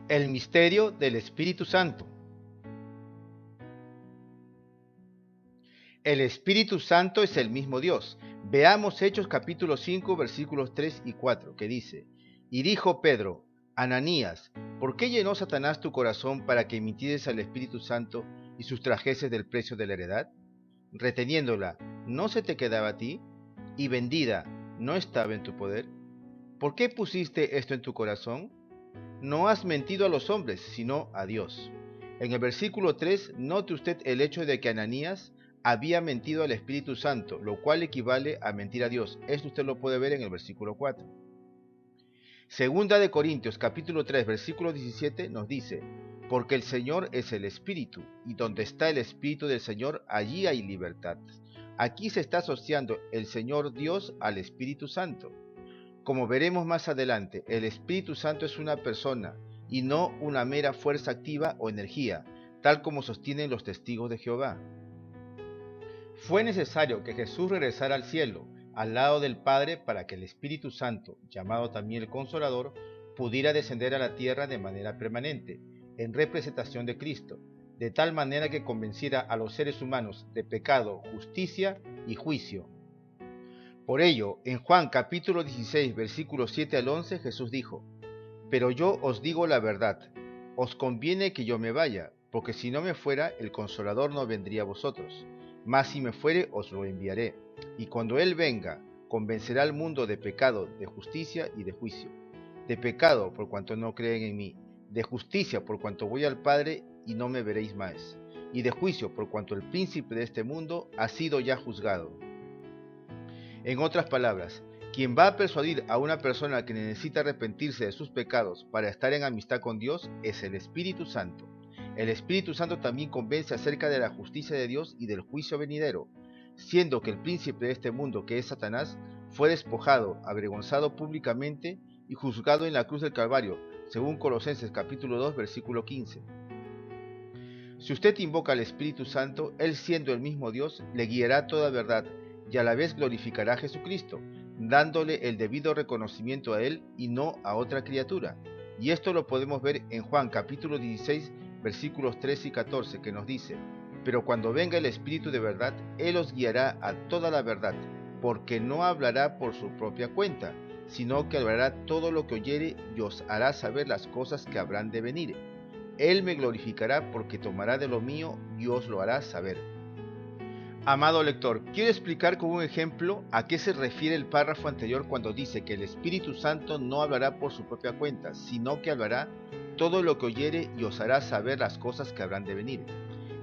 El misterio del Espíritu Santo. El Espíritu Santo es el mismo Dios. Veamos Hechos capítulo 5 versículos 3 y 4, que dice: Y dijo Pedro: Ananías, ¿por qué llenó Satanás tu corazón para que emitieses al Espíritu Santo y sustrajeses del precio de la heredad? Reteniéndola, ¿no se te quedaba a ti? Y vendida, ¿no estaba en tu poder? ¿Por qué pusiste esto en tu corazón? No has mentido a los hombres, sino a Dios. En el versículo 3, note usted el hecho de que Ananías había mentido al Espíritu Santo, lo cual equivale a mentir a Dios. Esto usted lo puede ver en el versículo 4. Segunda de Corintios capítulo 3 versículo 17 nos dice: Porque el Señor es el Espíritu, y donde está el Espíritu del Señor, allí hay libertad. Aquí se está asociando el Señor Dios al Espíritu Santo. Como veremos más adelante, el Espíritu Santo es una persona y no una mera fuerza activa o energía, tal como sostienen los testigos de Jehová. Fue necesario que Jesús regresara al cielo, al lado del Padre, para que el Espíritu Santo, llamado también el Consolador, pudiera descender a la tierra de manera permanente, en representación de Cristo, de tal manera que convenciera a los seres humanos de pecado, justicia y juicio. Por ello, en Juan capítulo 16, versículos 7 al 11, Jesús dijo: Pero yo os digo la verdad, os conviene que yo me vaya, porque si no me fuera, el Consolador no vendría a vosotros, mas si me fuere, os lo enviaré. Y cuando Él venga, convencerá al mundo de pecado, de justicia y de juicio. De pecado, por cuanto no creen en mí; de justicia, por cuanto voy al Padre y no me veréis más; y de juicio, por cuanto el príncipe de este mundo ha sido ya juzgado. En otras palabras, quien va a persuadir a una persona que necesita arrepentirse de sus pecados para estar en amistad con Dios es el Espíritu Santo. El Espíritu Santo también convence acerca de la justicia de Dios y del juicio venidero, siendo que el príncipe de este mundo, que es Satanás, fue despojado, avergonzado públicamente y juzgado en la cruz del Calvario, según Colosenses capítulo 2, versículo 15. Si usted invoca al Espíritu Santo, Él, siendo el mismo Dios, le guiará a toda verdad y a la vez glorificará a Jesucristo, dándole el debido reconocimiento a Él y no a otra criatura. Y esto lo podemos ver en Juan capítulo 16, versículos 13 y 14, que nos dice: Pero cuando venga el Espíritu de verdad, Él os guiará a toda la verdad, porque no hablará por su propia cuenta, sino que hablará todo lo que oyere y os hará saber las cosas que habrán de venir. Él me glorificará, porque tomará de lo mío y os lo hará saber. Amado lector, quiero explicar con un ejemplo a qué se refiere el párrafo anterior cuando dice que el Espíritu Santo no hablará por su propia cuenta, sino que hablará todo lo que oyere y os hará saber las cosas que habrán de venir.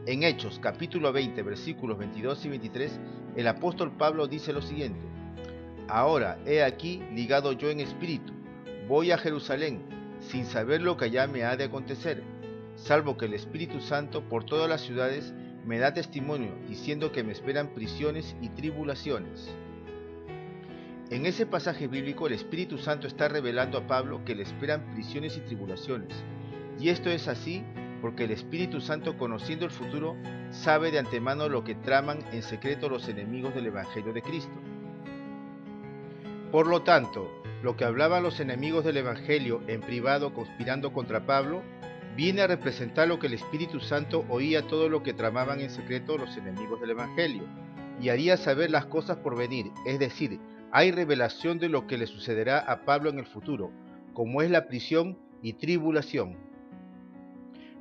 En Hechos capítulo 20 versículos 22 y 23, el apóstol Pablo dice lo siguiente: Ahora he aquí ligado yo en espíritu, voy a Jerusalén, sin saber lo que allá me ha de acontecer, salvo que el Espíritu Santo por todas las ciudades me da testimonio, diciendo que me esperan prisiones y tribulaciones. En ese pasaje bíblico, el Espíritu Santo está revelando a Pablo que le esperan prisiones y tribulaciones. Y esto es así porque el Espíritu Santo, conociendo el futuro, sabe de antemano lo que traman en secreto los enemigos del Evangelio de Cristo. Por lo tanto, lo que hablaban los enemigos del Evangelio en privado conspirando contra Pablo, viene a representar lo que el Espíritu Santo oía todo lo que tramaban en secreto los enemigos del Evangelio, y haría saber las cosas por venir, es decir, hay revelación de lo que le sucederá a Pablo en el futuro, como es la prisión y tribulación.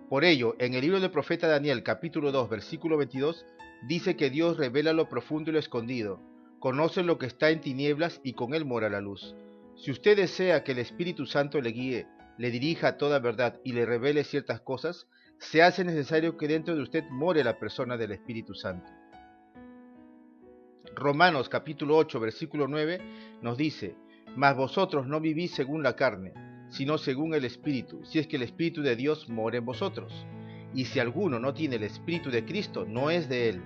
Por ello, en el libro del profeta Daniel, capítulo 2, versículo 22, dice que Dios revela lo profundo y lo escondido, conoce lo que está en tinieblas y con él mora la luz. Si usted desea que el Espíritu Santo le guíe, le dirija a toda verdad y le revele ciertas cosas, se hace necesario que dentro de usted more la persona del Espíritu Santo. Romanos capítulo 8, versículo 9 nos dice: Mas vosotros no vivís según la carne, sino según el Espíritu, si es que el Espíritu de Dios mora en vosotros. Y si alguno no tiene el Espíritu de Cristo, no es de él.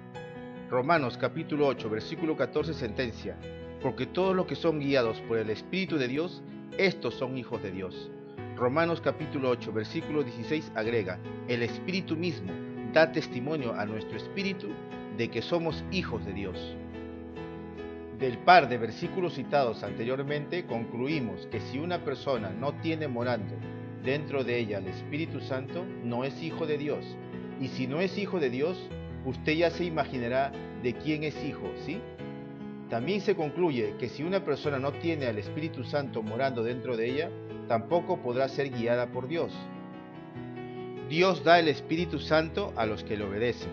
Romanos capítulo 8, versículo 14 sentencia: Porque todos los que son guiados por el Espíritu de Dios, estos son hijos de Dios. Romanos capítulo 8, versículo 16 agrega: El Espíritu mismo da testimonio a nuestro espíritu de que somos hijos de Dios. Del par de versículos citados anteriormente, concluimos que si una persona no tiene morando dentro de ella al Espíritu Santo, no es hijo de Dios. Y si no es hijo de Dios, usted ya se imaginará de quién es hijo, ¿sí? También se concluye que si una persona no tiene al Espíritu Santo morando dentro de ella, tampoco podrá ser guiada por Dios. Dios da el Espíritu Santo a los que le obedecen.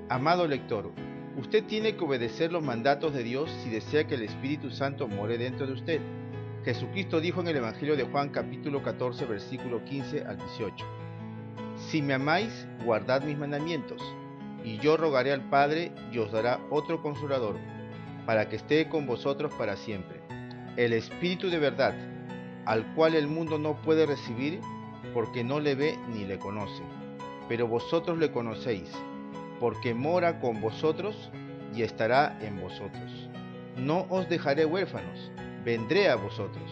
Amado lector, usted tiene que obedecer los mandatos de Dios si desea que el Espíritu Santo more dentro de usted. Jesucristo dijo en el Evangelio de Juan capítulo 14 versículo 15 al 18: Si me amáis, guardad mis mandamientos, y yo rogaré al Padre y os dará otro Consolador, para que esté con vosotros para siempre, el Espíritu de verdad, al cual el mundo no puede recibir porque no le ve ni le conoce. Pero vosotros le conocéis, porque mora con vosotros y estará en vosotros. No os dejaré huérfanos, vendré a vosotros.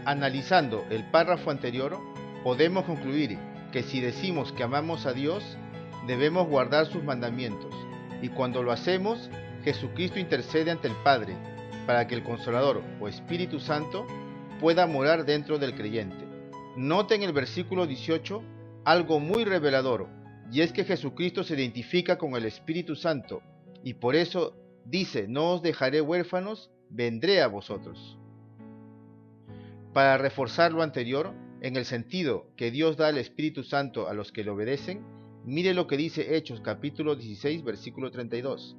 Analizando el párrafo anterior, podemos concluir que si decimos que amamos a Dios, debemos guardar sus mandamientos, y cuando lo hacemos, Jesucristo intercede ante el Padre para que el Consolador o Espíritu Santo pueda morar dentro del creyente. Noten en el versículo 18 algo muy revelador, y es que Jesucristo se identifica con el Espíritu Santo, y por eso dice: no os dejaré huérfanos, vendré a vosotros. Para reforzar lo anterior, en el sentido que Dios da el Espíritu Santo a los que le obedecen, mire lo que dice Hechos capítulo 16 versículo 32.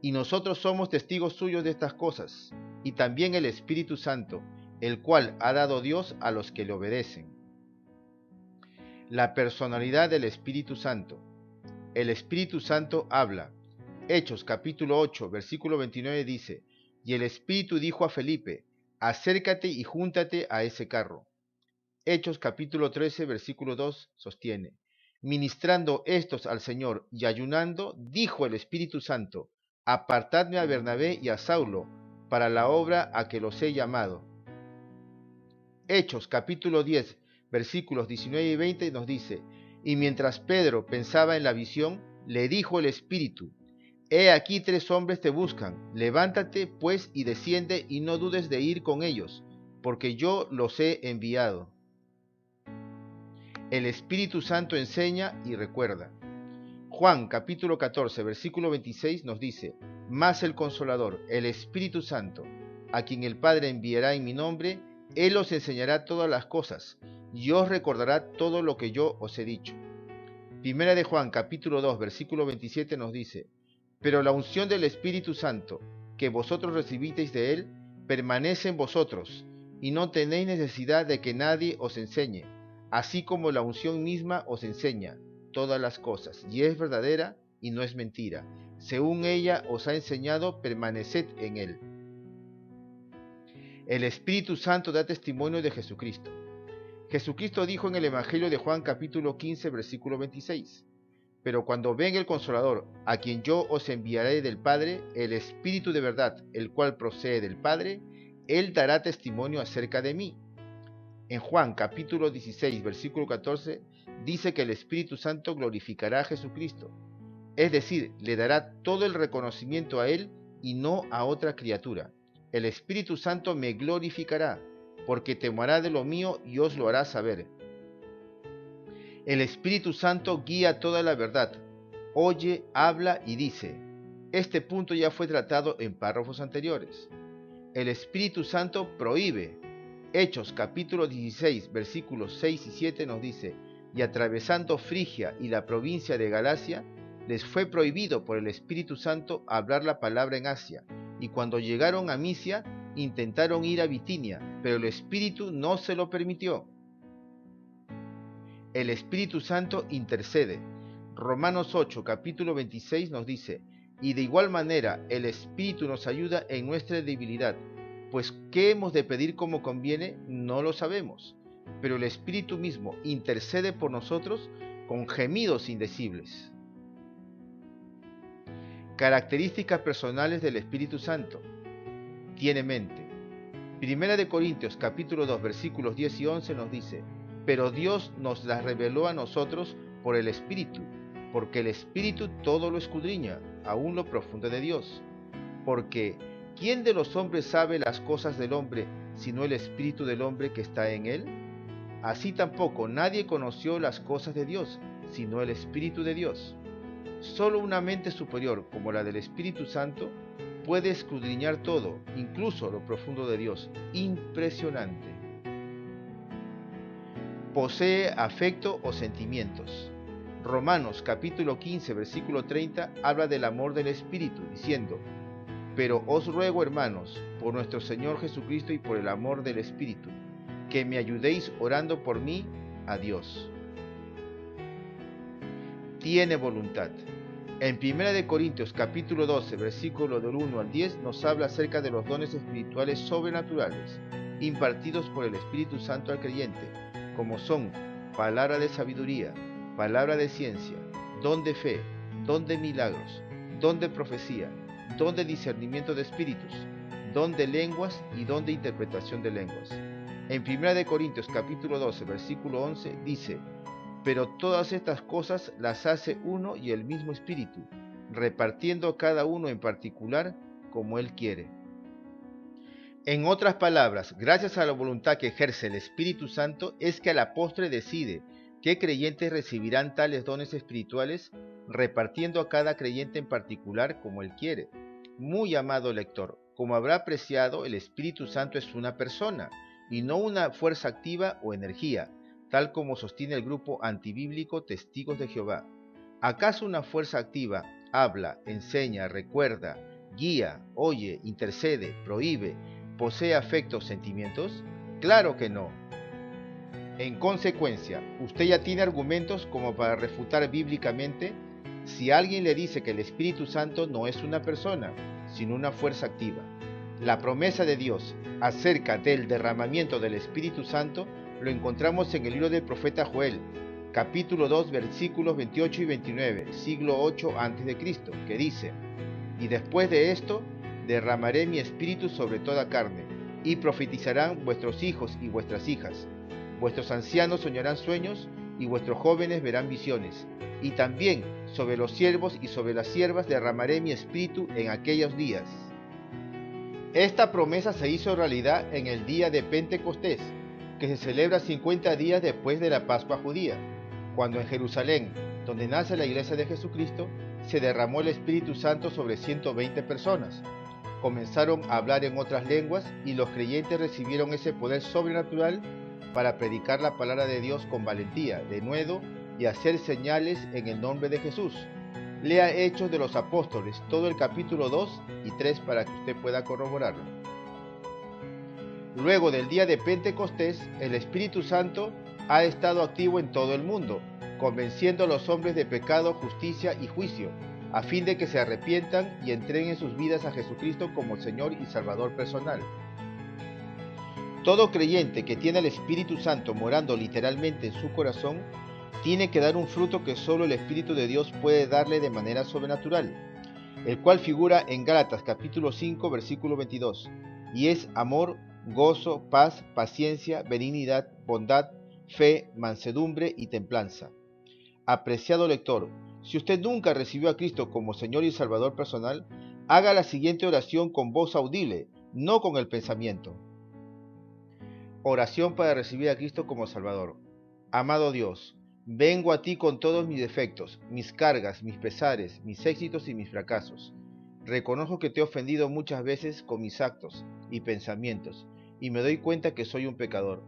Y nosotros somos testigos suyos de estas cosas, y también el Espíritu Santo, el cual ha dado Dios a los que le obedecen. La personalidad del Espíritu Santo. El Espíritu Santo habla. Hechos capítulo 8 versículo 29 dice: Y el Espíritu dijo a Felipe: acércate y júntate a ese carro. Hechos capítulo 13 versículo 2 sostiene: ministrando estos al Señor y ayunando, dijo el Espíritu Santo: apartadme a Bernabé y a Saulo para la obra a que los he llamado. Hechos capítulo 10 versículos 19 y 20 nos dice: y mientras Pedro pensaba en la visión, le dijo el Espíritu: he aquí 3 hombres te buscan, levántate pues y desciende, y no dudes de ir con ellos, porque yo los he enviado. El Espíritu Santo enseña y recuerda. Juan capítulo 14 versículo 26 nos dice: mas el Consolador, el Espíritu Santo, a quien el Padre enviará en mi nombre, Él os enseñará todas las cosas, y os recordará todo lo que yo os he dicho. Primera de Juan capítulo 2 versículo 27 nos dice: pero la unción del Espíritu Santo, que vosotros recibisteis de Él, permanece en vosotros, y no tenéis necesidad de que nadie os enseñe, así como la unción misma os enseña todas las cosas, y es verdadera y no es mentira. Según ella os ha enseñado, permaneced en Él. El Espíritu Santo da testimonio de Jesucristo. Jesucristo dijo en el Evangelio de Juan capítulo 15 versículo 26: pero cuando venga el Consolador, a quien yo os enviaré del Padre, el Espíritu de verdad, el cual procede del Padre, Él dará testimonio acerca de mí. En Juan capítulo 16 versículo 14 dice que el Espíritu Santo glorificará a Jesucristo, es decir, le dará todo el reconocimiento a Él y no a otra criatura. El Espíritu Santo me glorificará, porque tomará de lo mío y os lo hará saber. El Espíritu Santo guía toda la verdad, oye, habla y dice. Este punto ya fue tratado en párrafos anteriores. El Espíritu Santo prohíbe. Hechos capítulo 16 versículos 6 y 7 nos dice: y atravesando Frigia y la provincia de Galacia, les fue prohibido por el Espíritu Santo hablar la palabra en Asia, y cuando llegaron a Misia, intentaron ir a Bitinia, pero el Espíritu no se lo permitió. El Espíritu Santo intercede. Romanos 8, capítulo 26 nos dice: y de igual manera el Espíritu nos ayuda en nuestra debilidad, pues ¿qué hemos de pedir como conviene? No lo sabemos, pero el Espíritu mismo intercede por nosotros con gemidos indecibles. Características personales del Espíritu Santo. Tiene mente. Primera de Corintios capítulo 2 versículos 10 y 11 nos dice: pero Dios nos las reveló a nosotros por el Espíritu, porque el Espíritu todo lo escudriña, aún lo profundo de Dios. Porque ¿quién de los hombres sabe las cosas del hombre, sino el Espíritu del hombre que está en él? Así tampoco nadie conoció las cosas de Dios, sino el Espíritu de Dios. Solo una mente superior, como la del Espíritu Santo, puede escudriñar todo, incluso lo profundo de Dios. Impresionante. Posee afecto o sentimientos. Romanos capítulo 15, versículo 30 habla del amor del Espíritu, diciendo: pero os ruego, hermanos, por nuestro Señor Jesucristo y por el amor del Espíritu, que me ayudéis orando por mí a Dios. Tiene voluntad. En 1 Corintios capítulo 12, versículo del 1 al 10, nos habla acerca de los dones espirituales sobrenaturales, impartidos por el Espíritu Santo al creyente, como son palabra de sabiduría, palabra de ciencia, don de fe, don de milagros, don de profecía, don de discernimiento de espíritus, don de lenguas y don de interpretación de lenguas. En 1 Corintios capítulo 12, versículo 11 dice: pero todas estas cosas las hace uno y el mismo Espíritu, repartiendo cada uno en particular como Él quiere. En otras palabras, gracias a la voluntad que ejerce el Espíritu Santo, es que a la postre decide qué creyentes recibirán tales dones espirituales, repartiendo a cada creyente en particular como Él quiere. Muy amado lector, como habrá apreciado, el Espíritu Santo es una persona, y no una fuerza activa o energía, tal como sostiene el grupo antibíblico Testigos de Jehová. ¿Acaso una fuerza activa habla, enseña, recuerda, guía, oye, intercede, prohíbe, posee afectos, sentimientos? Claro que no. En consecuencia, usted ya tiene argumentos como para refutar bíblicamente si alguien le dice que el Espíritu Santo no es una persona, sino una fuerza activa. La promesa de Dios acerca del derramamiento del Espíritu Santo lo encontramos en el libro del profeta Joel, capítulo 2, versículos 28 y 29, siglo 8 a.C., que dice: y después de esto, derramaré mi espíritu sobre toda carne, y profetizarán vuestros hijos y vuestras hijas. Vuestros ancianos soñarán sueños, y vuestros jóvenes verán visiones. Y también sobre los siervos y sobre las siervas derramaré mi espíritu en aquellos días. Esta promesa se hizo realidad en el día de Pentecostés, que se celebra 50 días después de la Pascua judía, cuando en Jerusalén, donde nace la Iglesia de Jesucristo, se derramó el Espíritu Santo sobre 120 personas. Comenzaron a hablar en otras lenguas y los creyentes recibieron ese poder sobrenatural para predicar la palabra de Dios con valentía, denuedo y hacer señales en el nombre de Jesús. Lea Hechos de los Apóstoles, todo el capítulo 2 y 3 para que usted pueda corroborarlo. Luego del día de Pentecostés, el Espíritu Santo ha estado activo en todo el mundo, convenciendo a los hombres de pecado, justicia y juicio, a fin de que se arrepientan y entreguen sus vidas a Jesucristo como Señor y Salvador personal. Todo creyente que tiene el Espíritu Santo morando literalmente en su corazón, tiene que dar un fruto que solo el Espíritu de Dios puede darle de manera sobrenatural, el cual figura en Gálatas capítulo 5, versículo 22, y es amor, gozo, paz, paciencia, benignidad, bondad, fe, mansedumbre y templanza. Apreciado lector, si usted nunca recibió a Cristo como Señor y Salvador personal, haga la siguiente oración con voz audible, no con el pensamiento. Oración para recibir a Cristo como Salvador. Amado Dios, vengo a ti con todos mis defectos, mis cargas, mis pesares, mis éxitos y mis fracasos. Reconozco que te he ofendido muchas veces con mis actos y pensamientos, y me doy cuenta que soy un pecador.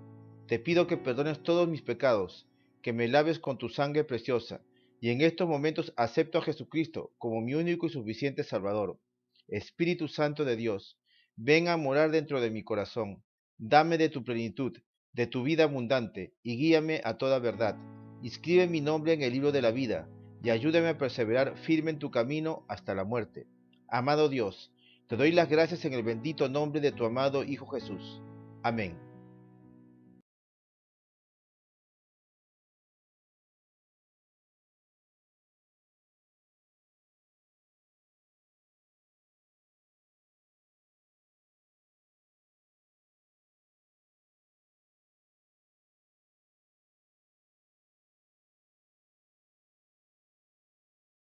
Te pido que perdones todos mis pecados, que me laves con tu sangre preciosa, y en estos momentos acepto a Jesucristo como mi único y suficiente Salvador. Espíritu Santo de Dios, ven a morar dentro de mi corazón. Dame de tu plenitud, de tu vida abundante, y guíame a toda verdad. Inscribe mi nombre en el libro de la vida, y ayúdame a perseverar firme en tu camino hasta la muerte. Amado Dios, te doy las gracias en el bendito nombre de tu amado Hijo Jesús. Amén.